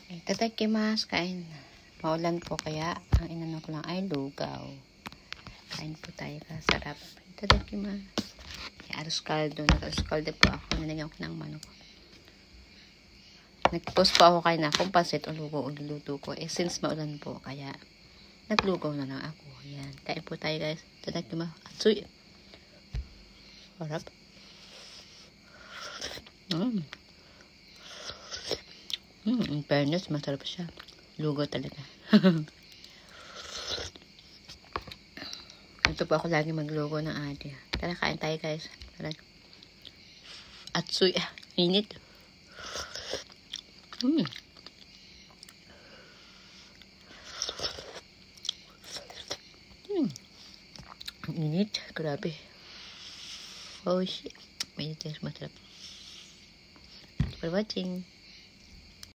Itadakimasu, kain. Maulan po kaya ang inano ko lang ay lugaw. Kain po tayo kasarap. Itadakimasu. Arroz caldo. Nag-arroz caldo po ako. Nilagyan ko ng manok. Nag-post po ako kayo na kung pansit o lugaw o niluto ko. Since maulan po kaya naglugaw na lang ako. Yan. Kain po tayo guys. Itadakimasu. Atsuy. Harap. In fairness, masarap siya. Lugaw talaga. Ito po ako lagi maglugaw ng ate. Tara, kain tayo guys. Tara. Atsuy. Init. Ang init. Grabe. Oh shit. Mainit guys. Masarap. Thank you for watching.